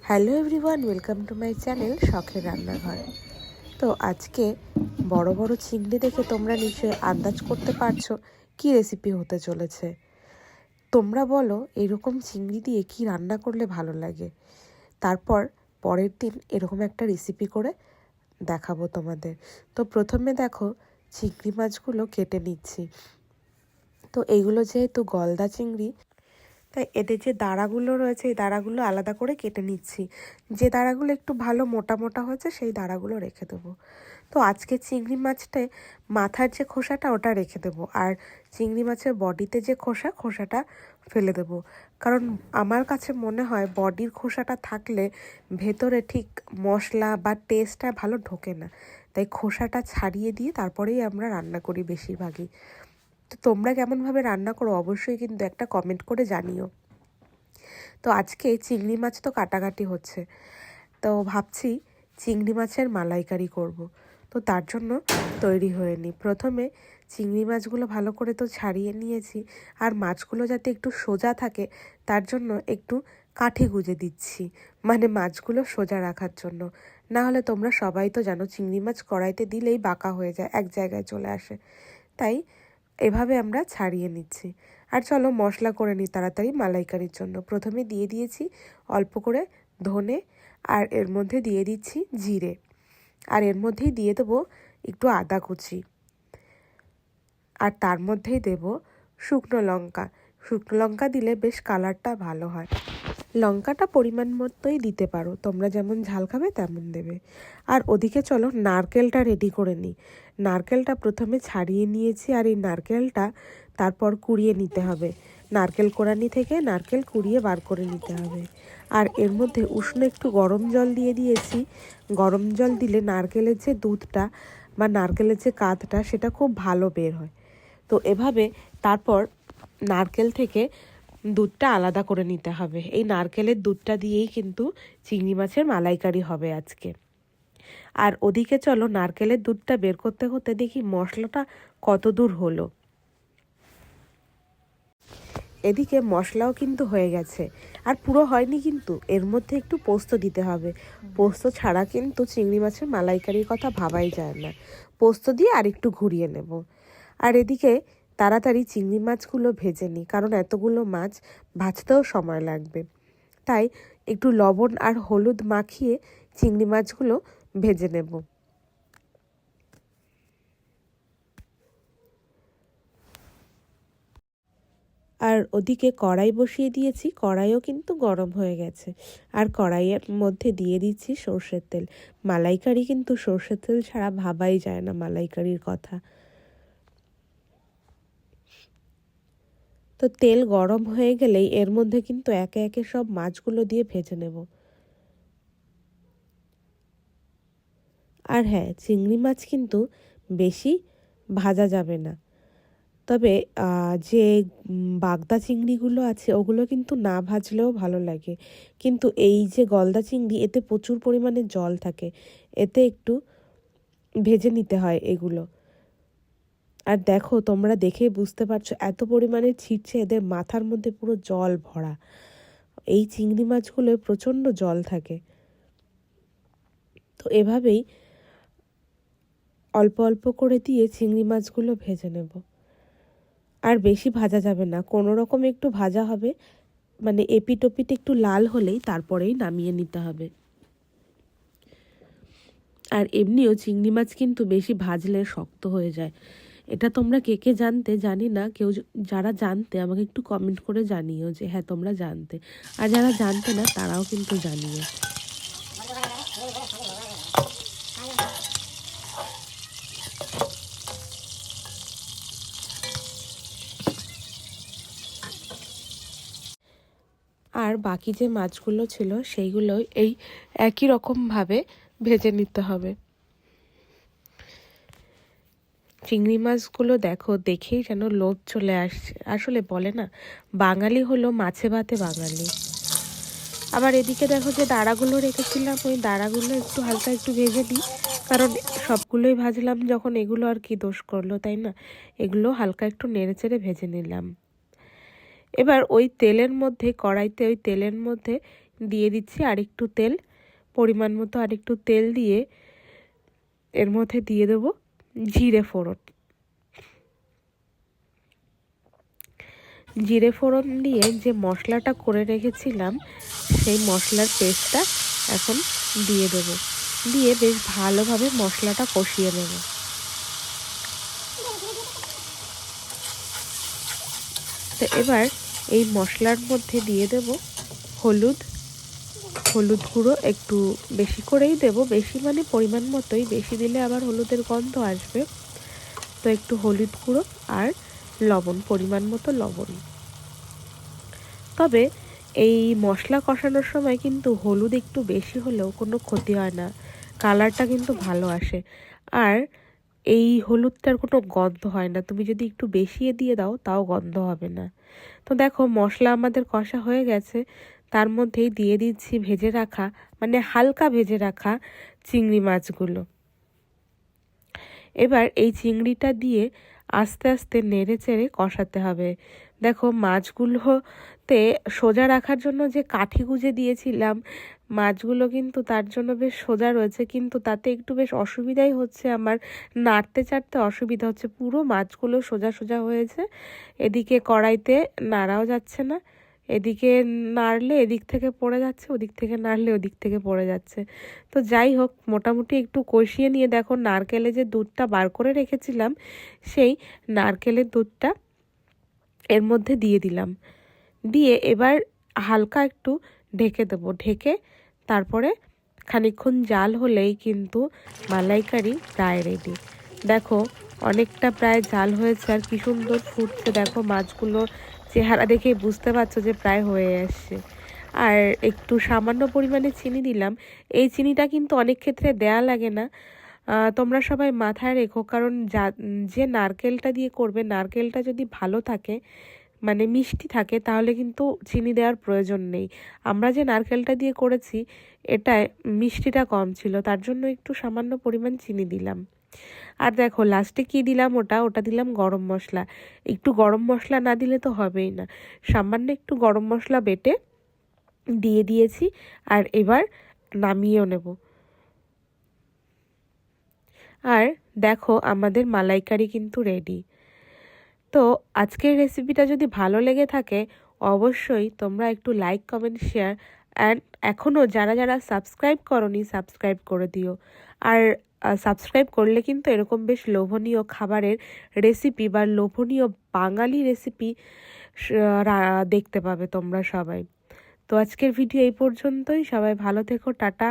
Hello everyone, welcome to my channel শখের রান্নাঘর। তো আজকে বড় বড় চিংড়ি দেখে তোমরা নিশ্চয়ই আন্দাজ করতে পারছো কি রেসিপি হতে চলেছে। তোমরা বলো এরকম চিংড়ি দিয়ে কি রান্না করলে ভালো লাগে, তারপর পরের দিন এরকম একটা রেসিপি করে দেখাবো তোমাদের। তো প্রথমে দেখো চিংড়ি মাছগুলো কেটে নিচ্ছি। তো এইগুলো যেহেতু গলদা চিংড়ি, তাই এদের যে দাঁড়াগুলো রয়েছে এই দাঁড়াগুলো আলাদা করে কেটে নিচ্ছি। যে দাঁড়াগুলো একটু ভালো মোটা মোটা হয়েছে সেই দাঁড়াগুলো রেখে দেবো। তো আজকে চিংড়ি মাছটায় মাথার যে খোসাটা ওটা রেখে দেবো, আর চিংড়ি মাছের বডিতে যে খোসাটা ফেলে দেবো। কারণ আমার কাছে মনে হয় বডির খোসাটা থাকলে ভেতরে ঠিক মশলা বা টেস্টটা ভালো ঢোকে না, তাই খোসাটা ছাড়িয়ে দিয়ে তারপরেই আমরা রান্না করি বেশিরভাগই। তো তোমরা কেমনভাবে রান্না করো অবশ্যই কিন্তু একটা কমেন্ট করে জানিও। তো আজকে চিংড়ি মাছ তো কাটাকাটি হচ্ছে, তো ভাবছি চিংড়ি মাছের মালাইকারি করব। তো তার জন্য তৈরি হয়ে নিই। প্রথমে চিংড়ি মাছগুলো ভালো করে তো ছাড়িয়ে নিয়েছি, আর মাছগুলো যাতে একটু সোজা থাকে তার জন্য একটু কাঠি গুঁজে দিচ্ছি, মানে মাছগুলো সোজা রাখার জন্য। না হলে তোমরা সবাই তো জানো চিংড়ি মাছ কড়াইতে দিলেই বাঁকা হয়ে যায়, এক জায়গায় চলে আসে। তাই এভাবে আমরা ছাড়িয়ে নিচ্ছি। আর চলো মশলা করে নিই তাড়াতাড়ি মালাইকারির জন্য। প্রথমে দিয়ে দিয়েছি অল্প করে ধনে, আর এর মধ্যে দিয়ে দিচ্ছি জিরে, আর এর মধ্যেই দিয়ে দেবো একটু আদা কুচি, আর তার মধ্যেই দেব শুকনো লঙ্কা। শুকনো লঙ্কা দিলে বেশ কালারটা ভালো হয়। লঙ্কাটা পরিমাণ মতোই দিতে পারো, তোমরা যেমন ঝাল খাবে তেমন দেবে। আর ওদিকে চলো নারকেলটা রেডি করে নিই। নারকেলটা প্রথমে ছাড়িয়ে নিয়েছি, আর এই নারকেলটা তারপর কুড়িয়ে নিতে হবে। নারকেল কোড়ানি থেকে নারকেল কুড়িয়ে বার করে নিতে হবে। আর এর মধ্যে উষ্ণ একটু গরম জল দিয়ে দিয়েছি। গরম জল দিলে নারকেলের যে দুধটা বা নারকেলের যে কাতটা সেটা খুব ভালো বের হয়। তো এভাবে তারপর নারকেল থেকে দুধটা আলাদা করে নিতে হবে। এই নারকেলের দুধটা দিয়েই কিন্তু চিংড়ি মাছের মালাইকারি হবে আজকে। আর ওদিকে চলো নারকেলের দুধটা বের করতে করতে দেখি মশলাটা কত দূর হলো। এদিকে মশলাও কিন্তু হয়ে গেছে, আর পুরো হয়নি কিন্তু, এর মধ্যে একটু পোস্ত দিতে হবে। পোস্ত ছাড়া কিন্তু চিংড়ি মাছের মালাইকারির কথা ভাবাই যায় না। পোস্ত দিয়ে আর একটু ঘুরিয়ে নেব। আর এদিকে তাড়াতাড়ি চিংড়ি মাছগুলো ভেজে নিই, কারণ এতগুলো মাছ ভাজতেও সময় লাগবে। তাই একটু লবণ আর হলুদ মাখিয়ে চিংড়ি মাছগুলো ভেজে নেব। আর ওদিকে কড়াই বসিয়ে দিয়েছি, কড়াইও কিন্তু গরম হয়ে গেছে। আর কড়াইয়ের মধ্যে দিয়ে দিচ্ছি সর্ষের তেল। মালাইকারি কিন্তু সর্ষের তেল ছাড়া ভাবাই যায় না মালাইকারির কথা। তো তেল গরম হয়ে গেলেই এর মধ্যে কিন্তু একে একে সব মাছগুলো দিয়ে ভেজে নেব। আর হ্যাঁ, চিংড়ি মাছ কিন্তু বেশি ভাজা যাবে না। তবে যে বাগদা চিংড়িগুলো আছে ওগুলো কিন্তু না ভাজলেও ভালো লাগে, কিন্তু এই যে গলদা চিংড়ি এতে প্রচুর পরিমাণে জল থাকে, এতে একটু ভেজে নিতে হয় এগুলো। আর দেখো তোমরা দেখেই বুঝতে পারছো এত পরিমাণে ছিটছে, এদের মাথার মধ্যে পুরো জল ভরা। এই চিংড়ি মাছগুলোয় প্রচণ্ড জল থাকে। তো এভাবেই অল্প অল্প করে দিয়ে চিংড়ি মাছগুলো ভেজে নেব। আর বেশি ভাজা যাবে না, কোনো রকম একটু ভাজা হবে, মানে এপিট ওপিট একটু লাল হলেই তারপরেই নামিয়ে নিতে হবে। আর এমনিও চিংড়ি মাছ কিন্তু বেশি ভাজলে শক্ত হয়ে যায়। এটা তোমরা কে কে জানতে জানি না, কেউ যারা জানতে আমাকে একটু কমেন্ট করে জানিও যে হ্যাঁ তোমরা জানতে, আর যারা জানতে না তারাও কিন্তু জানিও। আর বাকি যে মাছগুলো ছিল সেইগুলো এই একই রকমভাবে ভেজে নিতে হবে। চিংড়ি মাছগুলো দেখো দেখেই যেন লোভ চলে আসছে। আসলে বলে না, বাঙালি হলো মাছে ভাতে বাঙালি। আবার এদিকে দেখো যে দাঁড়াগুলো রেখেছিলাম, ওই দাঁড়াগুলো একটু হালকা একটু ভেজে দিই, কারণ সবগুলোই ভাজলাম যখন, এগুলো আর কি দোষ করলো, তাই না? এগুলো হালকা একটু নেড়ে চেড়ে ভেজে নিলাম। এবার ওই তেলের মধ্যে, কড়াইতে ওই তেলের মধ্যে দিয়ে দিচ্ছি আরেকটু তেল, পরিমাণ মতো আরেকটু তেল দিয়ে এর মধ্যে দিয়ে দেব জিরে ফোড়ন। জিরে ফোড়ন দিয়ে যে মশলাটা করে রেখেছিলাম সেই মশলার পেস্টটা এখন দিয়ে দেব, দিয়ে বেশ ভালোভাবে মশলাটা কষিয়ে নেব। তো এবার এই মশলার মধ্যে দিয়ে দেব হলুদ গুঁড়ো, একটু বেশি করেই দেব, বেশি মানে পরিমাণ মতোই, বেশি দিলে আবার হলুদের গন্ধ আসবে। তো একটু হলুদ গুঁড়ো আর লবণ, পরিমাণ মতো লবণ। তবে এই মশলা কষানোর সময় কিন্তু হলুদ একটু বেশি হলেও কোনো ক্ষতি হয় না, কালারটা কিন্তু ভালো আসে। আর এই হলুদটার কোনো গন্ধ হয় না, তুমি যদি একটু বেশি দিয়ে দাও তাও গন্ধ হবে না। তো দেখো মশলা আমাদের কষা হয়ে গেছে, তার মধ্যেই দিয়ে দিচ্ছি ভেজে রাখা, মানে হালকা ভেজে রাখা চিংড়ি মাছগুলো। এবার এই চিংড়িটা দিয়ে আস্তে আস্তে নেড়ে চেড়ে কষাতে হবে। দেখো মাছগুলোতে সোজা রাখার জন্য যে কাঠি গুঁজে দিয়েছিলাম, মাছগুলো কিন্তু তার জন্য বেশ সোজা রয়েছে, কিন্তু তাতে একটু বেশ অসুবিধাই হচ্ছে, আমার নাড়তে চাড়তে অসুবিধা হচ্ছে। পুরো মাছগুলো সোজা সোজা হয়েছে, এদিকে কড়াইতে নাড়াও যাচ্ছে না, এদিকে নাড়লে এদিক থেকে পড়ে যাচ্ছে, ওদিক থেকে নাড়লে ওদিক থেকে পড়ে যাচ্ছে। তো যাই হোক, মোটামুটি একটু কষিয়ে নিয়ে দেখো নারকেলে যে দুধটা বার করে রেখেছিলাম সেই নারকেলের দুধটা এর মধ্যে দিয়ে দিলাম, দিয়ে এবার হালকা একটু ঢেকে দেবো, ঢেকে তারপরে খানিকক্ষণ জাল হলেই কিন্তু মালাইকারি প্রায় রেডি। দেখো অনেকটা প্রায় জাল হয়েছে আর কি সুন্দর ফুটছে, দেখো মাছগুলোর চেহারা দেখেই বুঝতে পারছো যে প্রায় হয়ে আসছে। আর একটু সামান্য পরিমাণে চিনি দিলাম, এই চিনিটা কিন্তু অনেক ক্ষেত্রে দেয়া লাগে না, তোমরা সবাই মাথায় রেখো, কারণ যে নারকেলটা দিয়ে করবে, নারকেলটা যদি ভালো থাকে মানে মিষ্টি থাকে তাহলে কিন্তু চিনি দেওয়ার প্রয়োজন নেই। আমরা যে নারকেলটা দিয়ে করেছি এটায় মিষ্টিটা কম ছিল, তার জন্য একটু সামান্য পরিমাণ চিনি দিলাম। আর দেখো লাস্টে কি দিলাম, ওটা দিলাম গরম মশলা। একটু গরম মশলা না দিলে তো হবেই না, সামান্য একটু গরম মশলা বেটে দিয়ে দিয়েছি। আর এবার নামিয়েও নেব। আর দেখো আমাদের মালাইকারি কিন্তু রেডি। তো আজকের রেসিপিটা যদি ভালো লেগে থাকে অবশ্যই তোমরা একটু লাইক, কমেন্ট, শেয়ার অ্যান্ড এখনও যারা যারা সাবস্ক্রাইব করোনি সাবস্ক্রাইব করে দিও। আর সাবস্ক্রাইব করলে কিন্তু এরকম বেশ লোভনীয় খাবারের রেসিপি বা লোভনীয় বাঙালি রেসিপি দেখতে পাবে তোমরা সবাই। তো আজকের ভিডিও এই পর্যন্তই, সবাই ভালো থেকো, টাটা।